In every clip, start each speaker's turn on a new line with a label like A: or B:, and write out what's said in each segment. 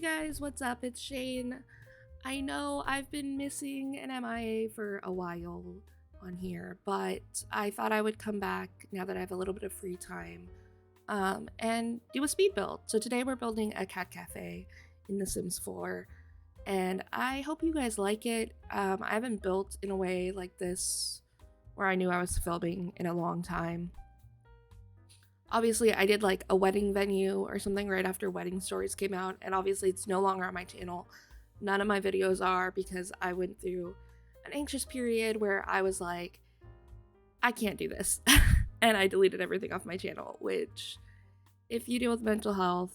A: Hey guys, what's up? It's Shane. I know I've been missing an MIA for a while on here, but I thought I would come back now that I have a little bit of free time and do a speed build. So today we're building a cat cafe in The Sims 4, and I hope you guys like it. I haven't built in a way like this where I knew I was filming in a long time. Obviously, I did like a wedding venue or something right after Wedding Stories came out, and obviously it's no longer on my channel. None of my videos are because I went through an anxious period where I was like, I can't do this. And I deleted everything off my channel, which, if you deal with mental health,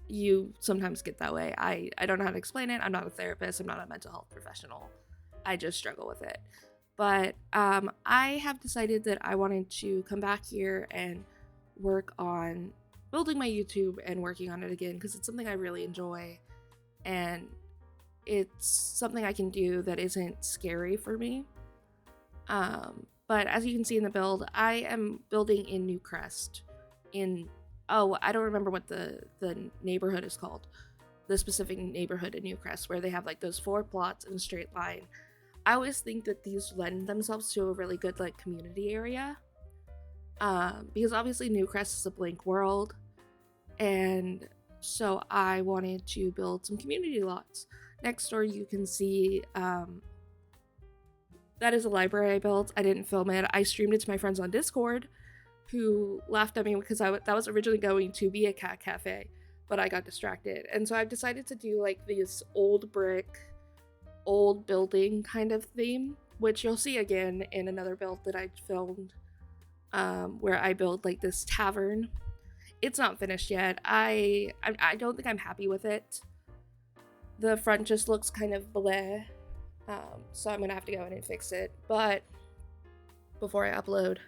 A: you sometimes get that way. I don't know how to explain it. I'm not a therapist, I'm not a mental health professional. I just struggle with it. But I have decided that I wanted to come back here and work on building my YouTube and working on it again because it's something I really enjoy and it's something I can do that isn't scary for me. But as you can see in the build, I am building in Newcrest I don't remember what the neighborhood is called, the specific neighborhood in Newcrest where they have like those 4 plots in a straight line. I always think that these lend themselves to a really good like community area. Because obviously Newcrest is a blank world, and so I wanted to build some community lots. Next door you can see that is a library I built. I didn't film it. I streamed it to my friends on Discord who laughed at me because that was originally going to be a cat cafe, but I got distracted. And so I've decided to do like this old brick, old building kind of theme, which you'll see again in another build that I filmed where I build like this tavern. It's not finished yet. I don't think I'm happy with it. The front just looks kind of bleh, so I'm gonna have to go in and fix it. But before I upload,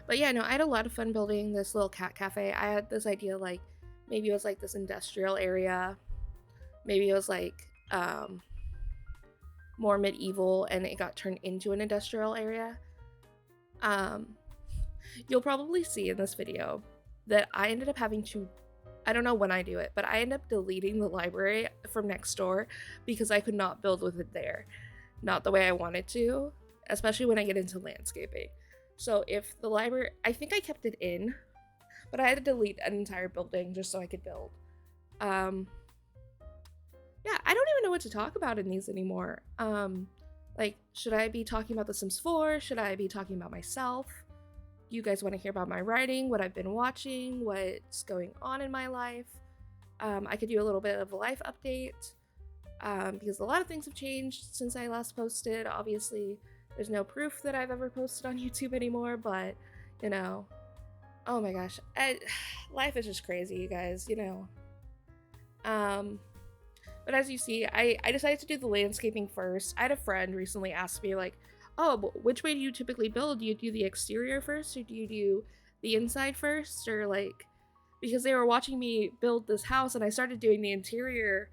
A: but yeah, no, I had a lot of fun building this little cat cafe. I had this idea like maybe it was like this industrial area, maybe it was like more medieval, and it got turned into an industrial area. You'll probably see in this video that I ended up having to, I don't know when I do it, but I end up deleting the library from next door because I could not build with it there. Not the way I wanted to, especially when I get into landscaping. So if the library, I think I kept it in, but I had to delete an entire building just so I could build. Yeah, I don't even know what to talk about in these anymore. Like, should I be talking about The Sims 4? Should I be talking about myself? You guys want to hear about my writing, what I've been watching, what's going on in my life? I could do a little bit of a life update because a lot of things have changed since I last posted. Obviously, there's no proof that I've ever posted on YouTube anymore, but, you know, oh my gosh, life is just crazy, you guys, you know. But as you see, I decided to do the landscaping first. I had a friend recently ask me, like, oh, which way do you typically build? Do you do the exterior first, or do you do the inside first? Or like, because they were watching me build this house and I started doing the interior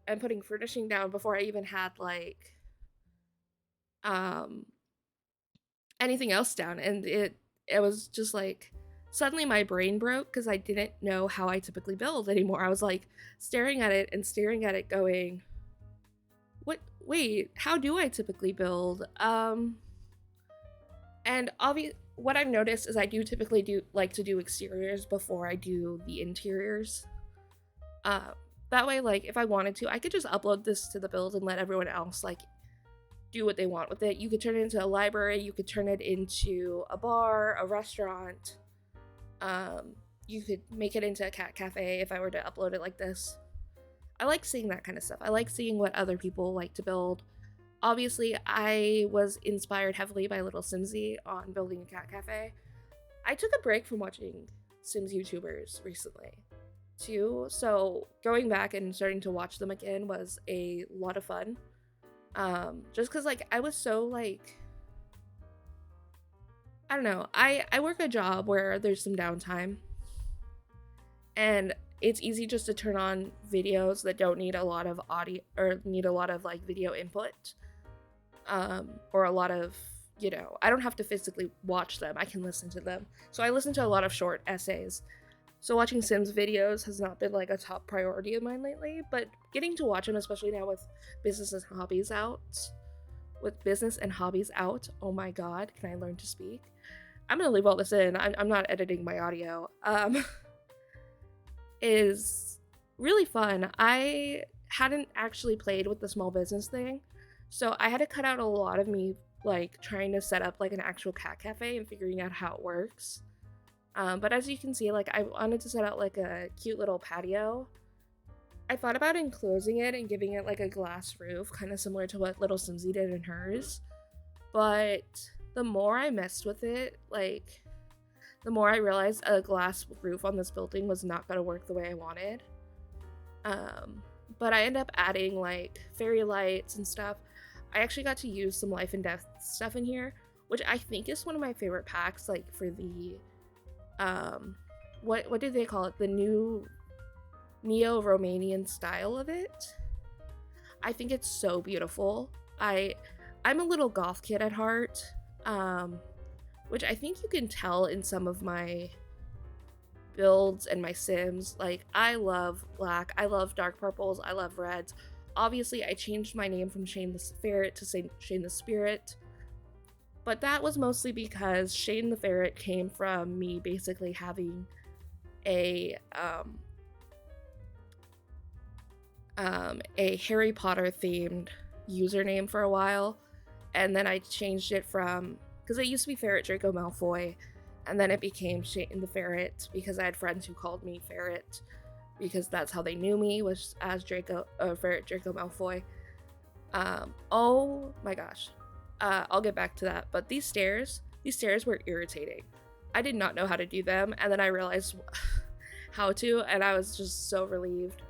A: and putting furnishing down before I even had like anything else down, and it was just like suddenly my brain broke because I didn't know how I typically build anymore. I was like staring at it going, wait, how do I typically build? And what I've noticed is I do typically like to do exteriors before I do the interiors. That way, like, if I wanted to, I could just upload this to the build and let everyone else, like, do what they want with it. You could turn it into a library, you could turn it into a bar, a restaurant. You could make it into a cat cafe if I were to upload it like this. I like seeing that kind of stuff. I like seeing what other people like to build. Obviously, I was inspired heavily by Little Simsy on building a cat cafe. I took a break from watching Sims YouTubers recently, too, so going back and starting to watch them again was a lot of fun. Just because, like, I was so, like, I don't know, I work a job where there's some downtime, and it's easy just to turn on videos that don't need a lot of audio or need a lot of like video input, or a lot of, you know, I don't have to physically watch them, I can listen to them. So I listen to a lot of short essays So watching Sims videos has not been like a top priority of mine lately, but getting to watch them, especially now business and hobbies out, with business and hobbies out, oh my god, can I learn to speak? I'm gonna leave all this in. I'm not editing my audio. Is really fun. I hadn't actually played with the small business thing, so I had to cut out a lot of me like trying to set up like an actual cat cafe and figuring out how it works. But as you can see, like I wanted to set out like a cute little patio. I thought about enclosing it and giving it like a glass roof, kind of similar to what Little Simsy did in hers. But the more I messed with it, like the more I realized a glass roof on this building was not going to work the way I wanted. But I ended up adding like fairy lights and stuff. I actually got to use some life and death stuff in here, which I think is one of my favorite packs, like for the what did they call it? The new neo-Romanian style of it. I think it's so beautiful. I'm a little goth kid at heart, which I think you can tell in some of my builds and my Sims. Like, I love black, I love dark purples, I love reds. Obviously, I changed my name from Shane the Ferret to Shane the Spirit, but that was mostly because Shane the Ferret came from me basically having a Harry Potter themed username for a while, and then I changed it from, because it used to be Ferret Draco Malfoy, and then it became Shane the Ferret because I had friends who called me Ferret because that's how they knew me, was as Ferret Draco Malfoy. Oh my gosh. I'll get back to that, but these stairs were irritating. I did not know how to do them, and then I realized how to, and I was just so relieved.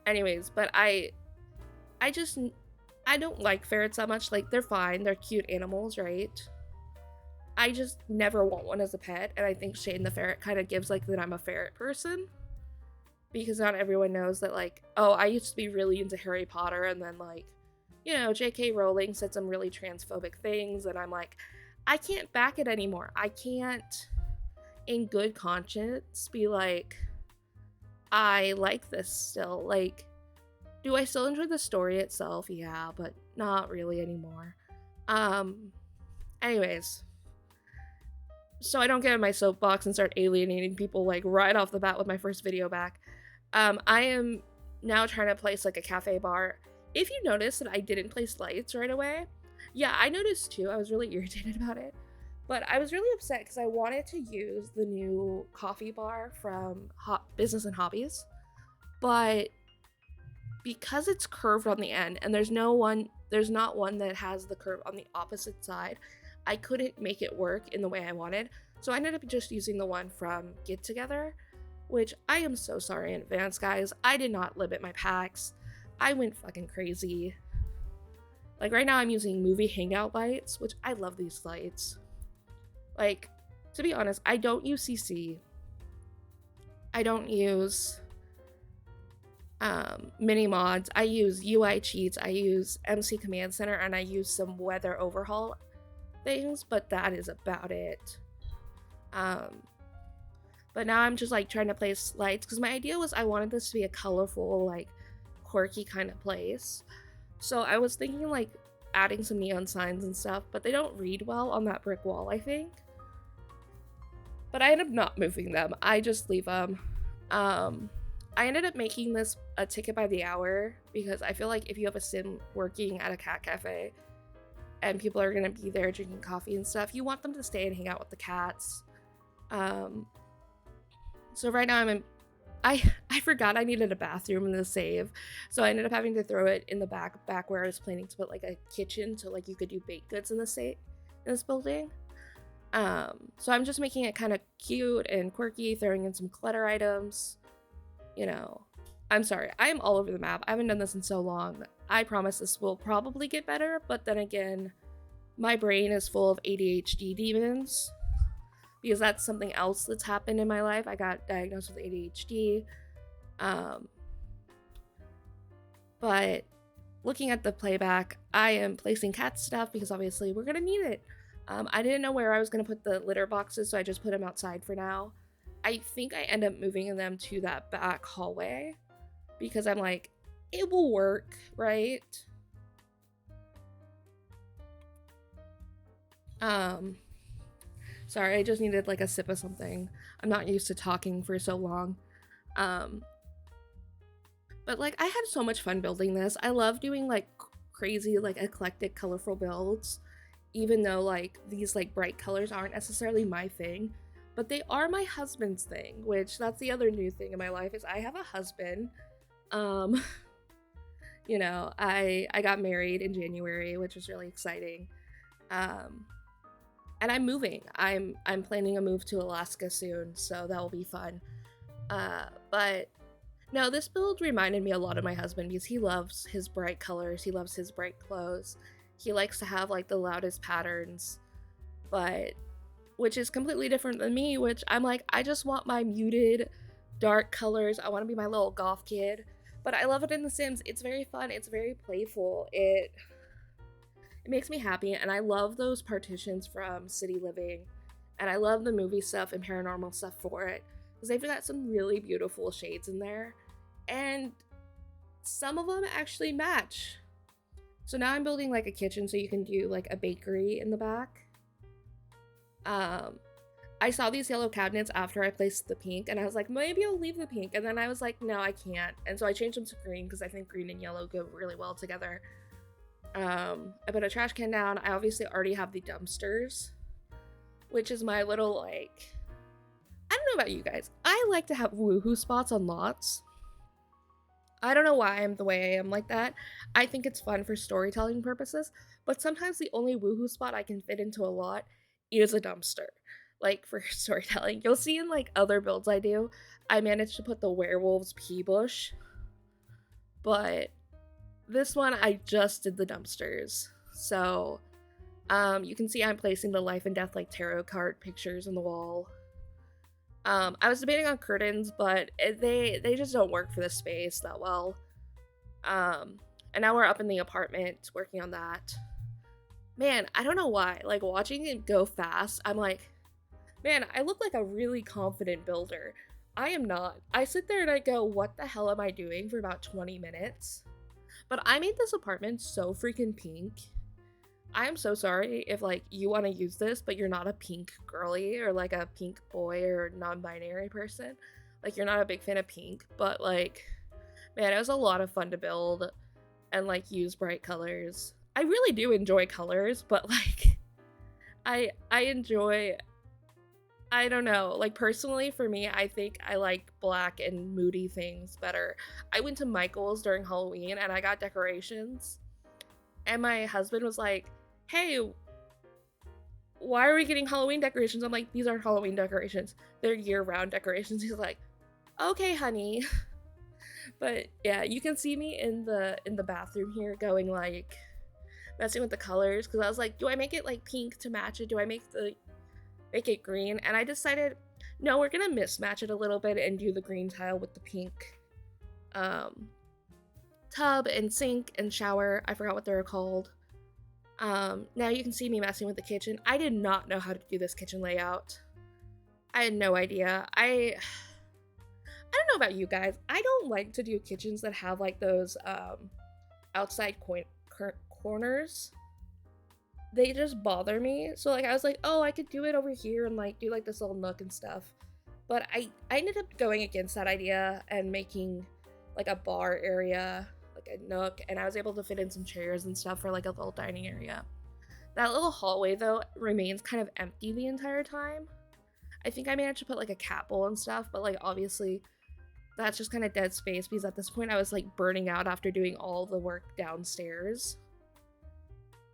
A: Anyways, but I don't like ferrets that much. Like, they're fine, they're cute animals, right? I just never want one as a pet, and I think Shane the Ferret kind of gives like that I'm a ferret person, because not everyone knows that, like, oh, I used to be really into Harry Potter, and then like, you know, J.K. Rowling said some really transphobic things, and I'm like, I can't back it anymore. I can't, in good conscience, be like, I like this still. Like, do I still enjoy the story itself? Yeah, but not really anymore. Anyways, so I don't get in my soapbox and start alienating people like right off the bat with my first video back. I am now trying to place like a cafe bar. If you notice that I didn't place lights right away, yeah, I noticed too. I was really irritated about it. But I was really upset because I wanted to use the new coffee bar from Business and Hobbies. But because it's curved on the end and there's not one that has the curve on the opposite side, I couldn't make it work in the way I wanted. So I ended up just using the one from Get Together, which I am so sorry in advance, guys. I did not limit my packs. I went fucking crazy. Like, right now I'm using movie hangout lights, which I love these lights. Like, to be honest, I don't use CC. I don't use mini mods. I use UI cheats. I use MC Command Center, and I use some weather overhaul things, but that is about it. But now I'm just like trying to place lights, because my idea was I wanted this to be a colorful, like quirky kind of place. So I was thinking like adding some neon signs and stuff, but they don't read well on that brick wall, I think. But I ended up not moving them. I just leave them. I ended up making this a ticket by the hour, because I feel like if you have a sim working at a cat cafe and people are gonna be there drinking coffee and stuff, you want them to stay and hang out with the cats. So right now I forgot I needed a bathroom in the save, so I ended up having to throw it in the back where I was planning to put like a kitchen, so like you could do baked goods in this building. So I'm just making it kind of cute and quirky, throwing in some clutter items. You know, I'm sorry, I'm all over the map. I haven't done this in so long. I promise this will probably get better, but then again, my brain is full of ADHD demons, because that's something else that's happened in my life. I got diagnosed with ADHD. But looking at the playback, I am placing cat stuff because obviously we're gonna need it. I didn't know where I was gonna put the litter boxes, so I just put them outside for now. I think I end up moving them to that back hallway because I'm like, it will work, right? Um, Sorry, I just needed like a sip of something. I'm not used to talking for so long. Um, but like I had so much fun building this. I love doing like crazy, like eclectic, colorful builds, even though like these like bright colors aren't necessarily my thing, but they are my husband's thing, which that's the other new thing in my life is I have a husband. Um, I got married in January, which was really exciting. Um, and I'm moving. I'm planning a move to Alaska soon, so that will be fun. But no, this build reminded me a lot of my husband because he loves his bright colors, he loves his bright clothes. He likes to have like the loudest patterns, but which is completely different than me, which I'm like, I just want my muted dark colors. I want to be my little goth kid. But I love it in The Sims. It's very fun. It's very playful. It makes me happy, and I love those partitions from City Living, and I love the movie stuff and paranormal stuff for it because they've got some really beautiful shades in there, and some of them actually match. So now I'm building like a kitchen so you can do like a bakery in the back. Um, I saw these yellow cabinets after I placed the pink, and I was like, maybe I'll leave the pink, and then I was like, no, I can't, and so I changed them to green because I think green and yellow go really well together. I put a trash can down. I obviously already have the dumpsters, which is my little like, I don't know about you guys. I like to have woohoo spots on lots. I don't know why I'm the way I am like that. I think it's fun for storytelling purposes, but sometimes the only woohoo spot I can fit into a lot is a dumpster. Like for storytelling. You'll see in like other builds I do, I managed to put the werewolves pea bush, but this one I just did the dumpsters. So you can see I'm placing the life and death like tarot card pictures on the wall. I was debating on curtains, but they just don't work for the space that well. And now we're up in the apartment working on that. Man, I don't know why. Like watching it go fast, I'm like, man, I look like a really confident builder. I am not. I sit there and I go, what the hell am I doing for about 20 minutes? But I made this apartment so freaking pink. I am so sorry if like you want to use this, but you're not a pink girly or like a pink boy or non-binary person. Like you're not a big fan of pink, but like, man, it was a lot of fun to build and like use bright colors. I really do enjoy colors, but like, I enjoy. I don't know. Like personally, for me, I think I like black and moody things better. I went to Michael's during Halloween and I got decorations, and my husband was like, "Hey, why are we getting Halloween decorations?" I'm like, "These aren't Halloween decorations. They're year-round decorations." He's like, "Okay, honey." But yeah, you can see me in the bathroom here going like messing with the colors because I was like, do I make it like pink to match it? Do I make it green? And I decided, no, we're gonna mismatch it a little bit and do the green tile with the pink tub and sink and shower. I forgot what they were called. Now you can see me messing with the kitchen. I did not know how to do this kitchen layout. I had no idea. I don't know about you guys. I don't like to do kitchens that have like those outside corners. They just bother me. So like I was like, oh, I could do it over here and like do like this little nook and stuff. But I ended up going against that idea and making like a bar area, like a nook, and I was able to fit in some chairs and stuff for like a little dining area. That little hallway though remains kind of empty the entire time. I think I managed to put like a cat bowl and stuff, but like obviously that's just kind of dead space because at this point I was like burning out after doing all the work downstairs.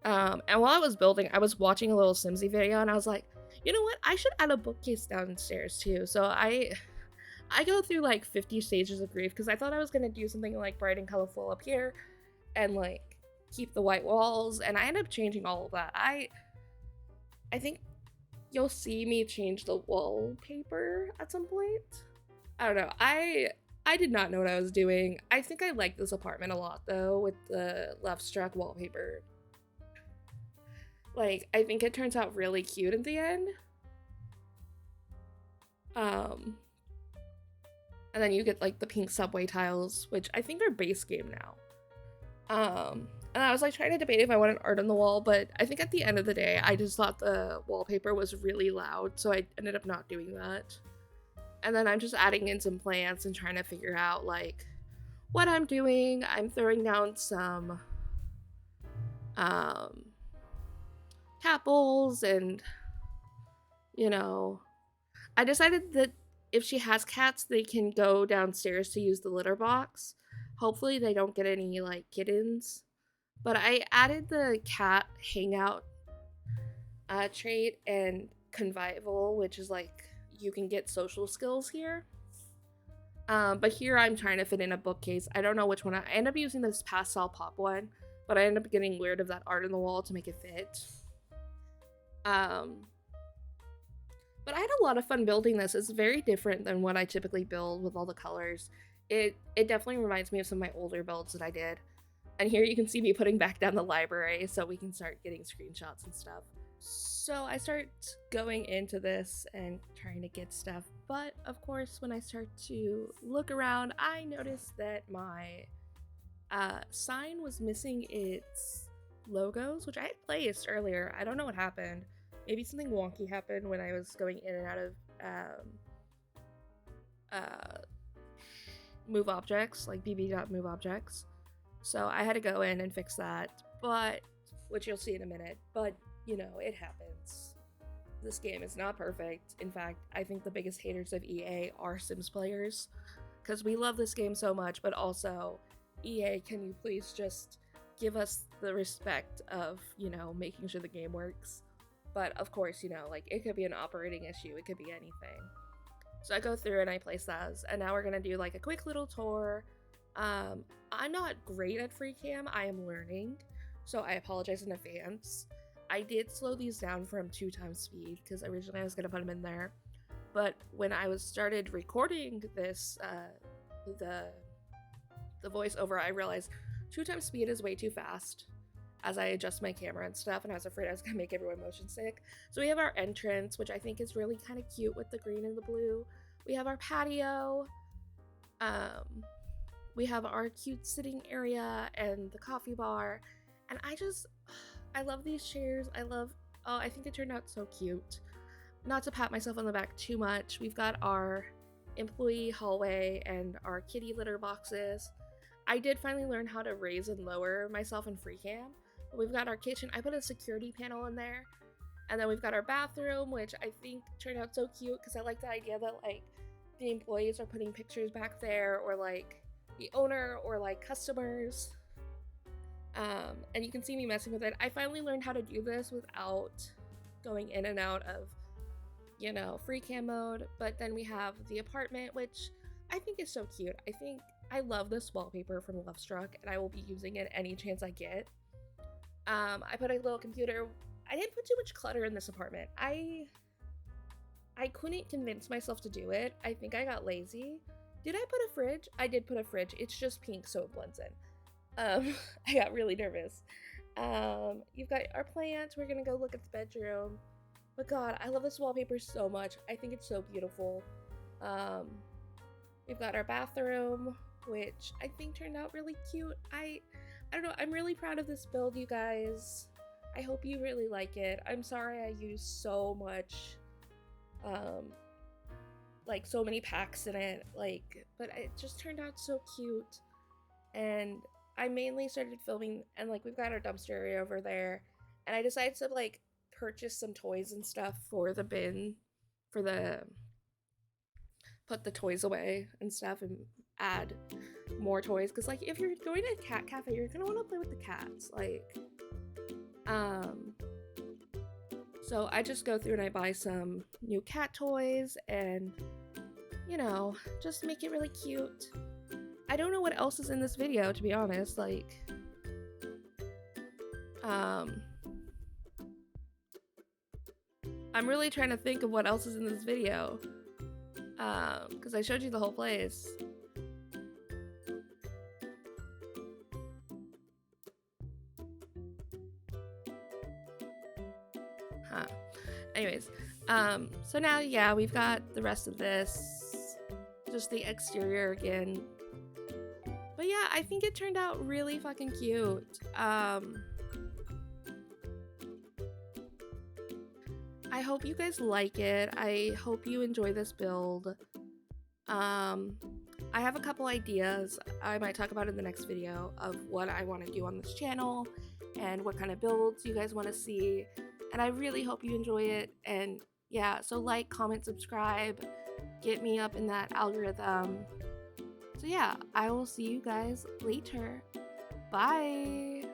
A: And while I was building, I was watching a little Simsy video and I was like, you know what? I should add a bookcase downstairs too. So I go through like 50 stages of grief because I thought I was gonna do something like bright and colorful up here and like keep the white walls, and I ended up changing all of that. I think you'll see me change the wallpaper at some point. I don't know. I did not know what I was doing. I think I like this apartment a lot though with the left struck wallpaper. Like, I think it turns out really cute at the end. Um, and then you get like the pink subway tiles, which I think are base game now. And I was like trying to debate if I wanted art on the wall, but I think at the end of the day, I just thought the wallpaper was really loud, so I ended up not doing that. And then I'm just adding in some plants and trying to figure out like what I'm doing. I'm throwing down some um cat bowls, and you know, I decided that if she has cats, they can go downstairs to use the litter box. Hopefully they don't get any like kittens. But I added the cat hangout trait and convivial, which is like you can get social skills here. But here I'm trying to fit in a bookcase. I don't know which one. I end up using this pastel pop one, but I end up getting rid of that art on the wall to make it fit. But I had a lot of fun building this. It's very different than what I typically build with all the colors. It definitely reminds me of some of my older builds that I did. And here you can see me putting back down the library so we can start getting screenshots and stuff. So I start going into this and trying to get stuff. But of course, when I start to look around, I noticed that my sign was missing its logos, which I had placed earlier. I don't know what happened. Maybe something wonky happened when I was going in and out of move objects, like bb.move objects. So I had to go in and fix that, but which you'll see in a minute. But you know, it happens. This game is not perfect. In fact, I think the biggest haters of EA are Sims players, because we love this game so much, but also EA, can you please just give us the respect of, you know, making sure the game works? But of course, you know, like it could be an operating issue, it could be anything. So I go through and I place those, and now we're gonna do like a quick little tour. I'm not great at free cam, I am learning, so I apologize in advance. I did slow these down from 2x speed because originally I was gonna put them in there, but when I started recording this, the voiceover, I realized 2x speed is way too fast as I adjust my camera and stuff, and I was afraid I was gonna make everyone motion sick. So we have our entrance, which I think is really kind of cute with the green and the blue. We have our patio. We have our cute sitting area and the coffee bar. And I love these chairs. I think they turned out so cute. Not to pat myself on the back too much, we've got our employee hallway and our kitty litter boxes. I did finally learn how to raise and lower myself in free cam. But we've got our kitchen. I put a security panel in there. And then we've got our bathroom, which I think turned out so cute because I like the idea that like the employees are putting pictures back there, or like the owner, or like customers. And you can see me messing with it. I finally learned how to do this without going in and out of, you know, free cam mode. But then we have the apartment, which I think is so cute. I love this wallpaper from Lovestruck, and I will be using it any chance I get. I put a little computer. I didn't put too much clutter in this apartment. I couldn't convince myself to do it. I think I got lazy. Did I put a fridge? I did put a fridge. It's just pink, so it blends in. I got really nervous. You've got our plants. We're gonna go look at the bedroom. But God, I love this wallpaper so much. I think it's so beautiful. We've got our bathroom, which I think turned out really cute. I don't know. I'm really proud of this build, you guys. I hope you really like it. I'm sorry I used so much, like so many packs in it, but it just turned out so cute. And I mainly started filming, and like we've got our dumpster area over there, and I decided to like purchase some toys and stuff for the bin, put the toys away and stuff, and add more toys, because like if you're going to a cat cafe, you're gonna want to play with the cats, so I just go through and I buy some new cat toys and, you know, just make it really cute. I don't know what else is in this video, to be honest. I'm really trying to think of what else is in this video, because I showed you the whole place. Anyways, so now, yeah, we've got the rest of this, just the exterior again. But yeah, I think it turned out really fucking cute. I hope you guys like it. I hope you enjoy this build. I have a couple ideas I might talk about in the next video of what I want to do on this channel and what kind of builds you guys want to see, and I really hope you enjoy it. And yeah, so like, comment, subscribe, get me up in that algorithm. So yeah, I will see you guys later. Bye.